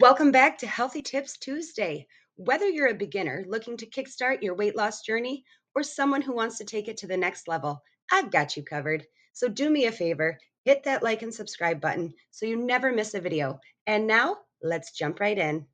Welcome back to Healthy Tips Tuesday. Whether you're a beginner looking to kickstart your weight loss journey or someone who wants to take it to the next level, I've got you covered. So do me a favor, hit that like and subscribe button so you never miss a video. And now let's jump right in.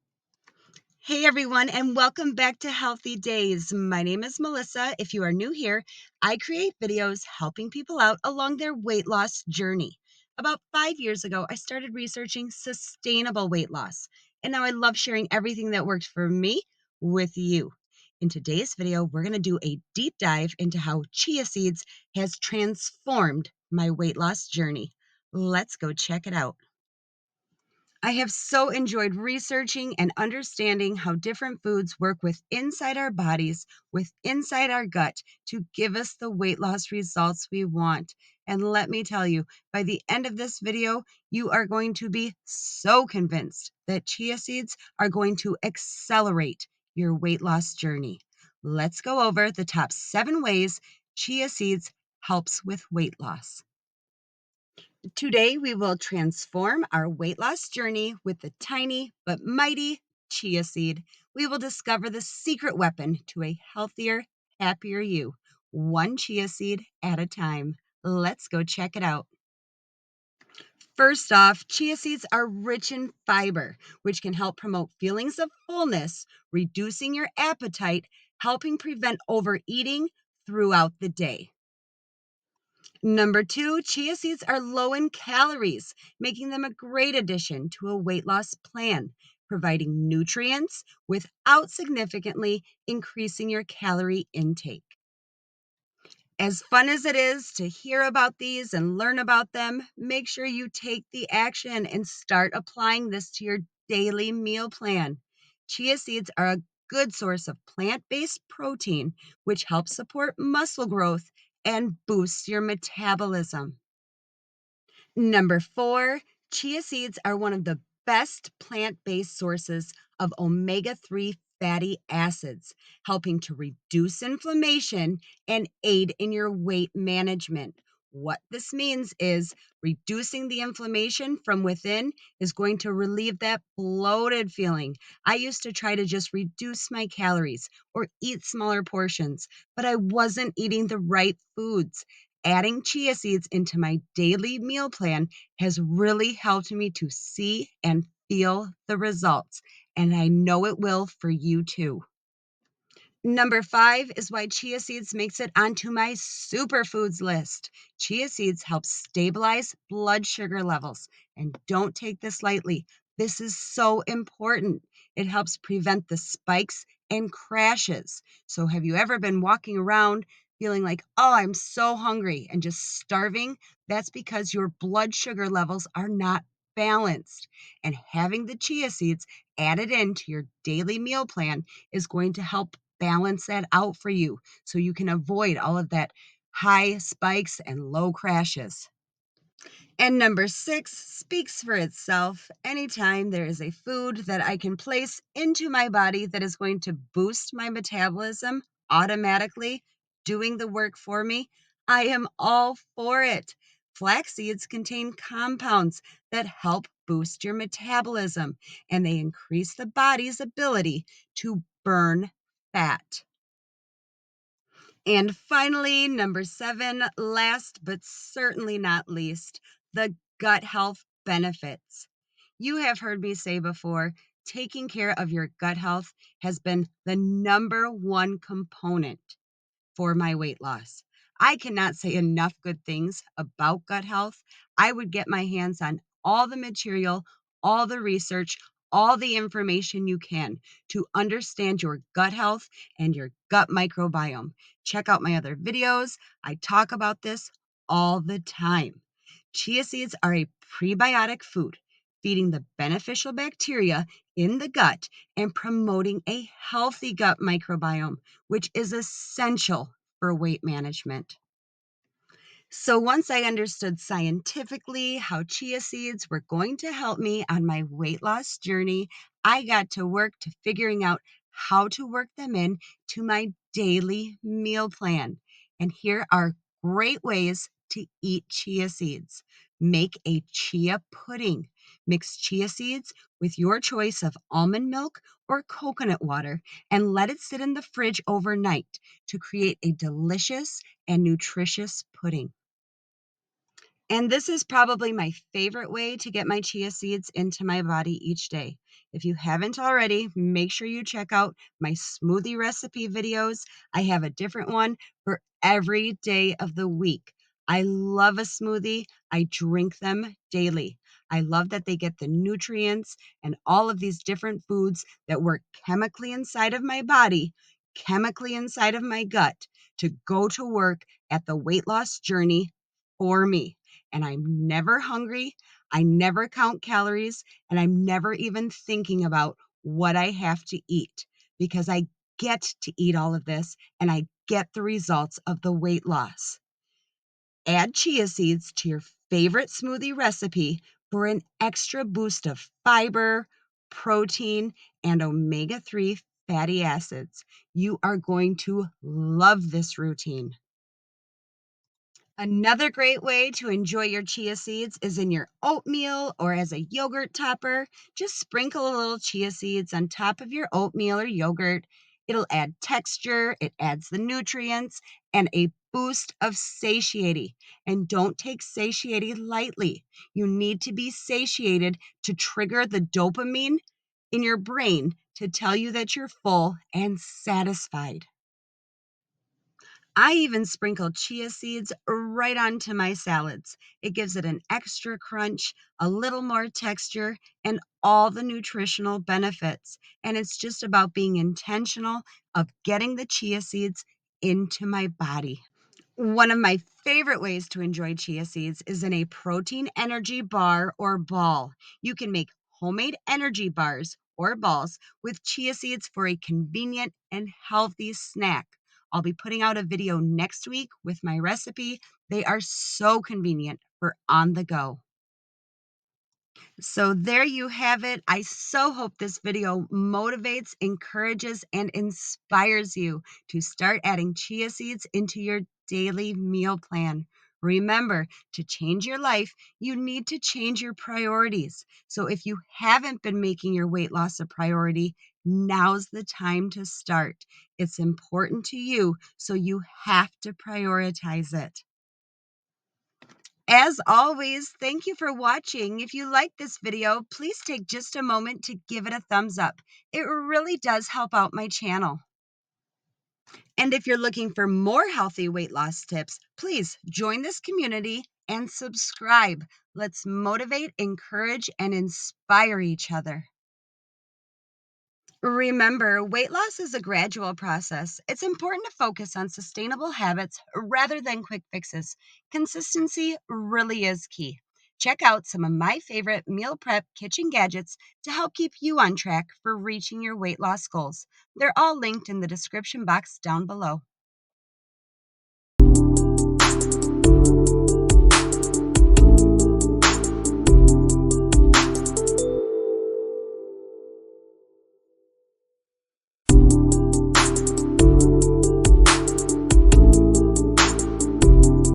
Hey everyone, and welcome back to Healthy Days. My name is Melissa. If you are new here, I create videos helping people out along their weight loss journey. About 5 years ago, I started researching sustainable weight loss, and now I love sharing everything that worked for me with you. In today's video, we're going to do a deep dive into how chia seeds has transformed my weight loss journey. Let's go check it out. I have so enjoyed researching and understanding how different foods work with inside our bodies, with inside our gut to give us the weight loss results we want. And let me tell you, by the end of this video, you are going to be so convinced that chia seeds are going to accelerate your weight loss journey. Let's go over the top 7 ways chia seeds helps with weight loss. Today, we will transform our weight loss journey with the tiny but mighty chia seed. We will discover the secret weapon to a healthier, happier you, one chia seed at a time. Let's go check it out. First off, chia seeds are rich in fiber, which can help promote feelings of fullness, reducing your appetite, helping prevent overeating throughout the day. Number 2, chia seeds are low in calories, making them a great addition to a weight loss plan, providing nutrients without significantly increasing your calorie intake. As fun as it is to hear about these and learn about them, make sure you take the action and start applying this to your daily meal plan. Chia seeds are a good source of plant-based protein, which helps support muscle growth and boosts your metabolism. Number 4, chia seeds are one of the best plant-based sources of omega-3 fatty acids, helping to reduce inflammation and aid in your weight management. What this means is reducing the inflammation from within is going to relieve that bloated feeling. I used to try to just reduce my calories or eat smaller portions, but I wasn't eating the right foods. Adding chia seeds into my daily meal plan has really helped me to see and feel the results, and I know it will for you too. Number 5 is why chia seeds makes it onto my superfoods list. Chia seeds help stabilize blood sugar levels, and don't take this lightly. This is so important. It helps prevent the spikes and crashes. So have you ever been walking around feeling like, "Oh, I'm so hungry," and just starving? That's because your blood sugar levels are not balanced. And having the chia seeds added into your daily meal plan is going to help balance that out for you so you can avoid all of that high spikes and low crashes. And number 6 speaks for itself. Anytime there is a food that I can place into my body that is going to boost my metabolism automatically, doing the work for me, I am all for it. Flax seeds contain compounds that help boost your metabolism, and they increase the body's ability to burn fat. And finally, number 7, last but certainly not least, the gut health benefits. You have heard me say before, taking care of your gut health has been the number one component for my weight loss. I cannot say enough good things about gut health. I would get my hands on all the material, all the research, all the information you can to understand your gut health and your gut microbiome. Check out my other videos. I talk about this all the time. Chia seeds are a prebiotic food, feeding the beneficial bacteria in the gut and promoting a healthy gut microbiome, which is essential for weight management. So once I understood scientifically how chia seeds were going to help me on my weight loss journey, I got to work to figuring out how to work them in to my daily meal plan. And here are great ways to eat chia seeds. Make a chia pudding. Mix chia seeds with your choice of almond milk or coconut water and let it sit in the fridge overnight to create a delicious and nutritious pudding. And this is probably my favorite way to get my chia seeds into my body each day. If you haven't already, make sure you check out my smoothie recipe videos. I have a different one for every day of the week. I love a smoothie. I drink them daily. I love that they get the nutrients and all of these different foods that work chemically inside of my body, chemically inside of my gut to go to work at the weight loss journey for me. And I'm never hungry. I never count calories, and I'm never even thinking about what I have to eat because I get to eat all of this and I get the results of the weight loss. Add chia seeds to your favorite smoothie recipe for an extra boost of fiber, protein, and omega-3 fatty acids. You are going to love this routine. Another great way to enjoy your chia seeds is in your oatmeal or as a yogurt topper. Just sprinkle a little chia seeds on top of your oatmeal or yogurt. It'll add texture, it adds the nutrients, and a boost of satiety. And don't take satiety lightly. You need to be satiated to trigger the dopamine in your brain to tell you that you're full and satisfied. I even sprinkle chia seeds right onto my salads. It gives it an extra crunch, a little more texture, and all the nutritional benefits. And it's just about being intentional of getting the chia seeds into my body. One of my favorite ways to enjoy chia seeds is in a protein energy bar or ball. You can make homemade energy bars or balls with chia seeds for a convenient and healthy snack. I'll be putting out a video next week with my recipe. They are so convenient for on the go. So there you have it. I so hope this video motivates, encourages, and inspires you to start adding chia seeds into your daily meal plan. Remember, to change your life, you need to change your priorities. So if you haven't been making your weight loss a priority, now's the time to start. It's important to you, so you have to prioritize it. As always, thank you for watching. If you like this video, please take just a moment to give it a thumbs up. It really does help out my channel. And if you're looking for more healthy weight loss tips, please join this community and subscribe. Let's motivate, encourage, and inspire each other. Remember, weight loss is a gradual process. It's important to focus on sustainable habits rather than quick fixes. Consistency really is key. Check out some of my favorite meal prep kitchen gadgets to help keep you on track for reaching your weight loss goals. They're all linked in the description box down below.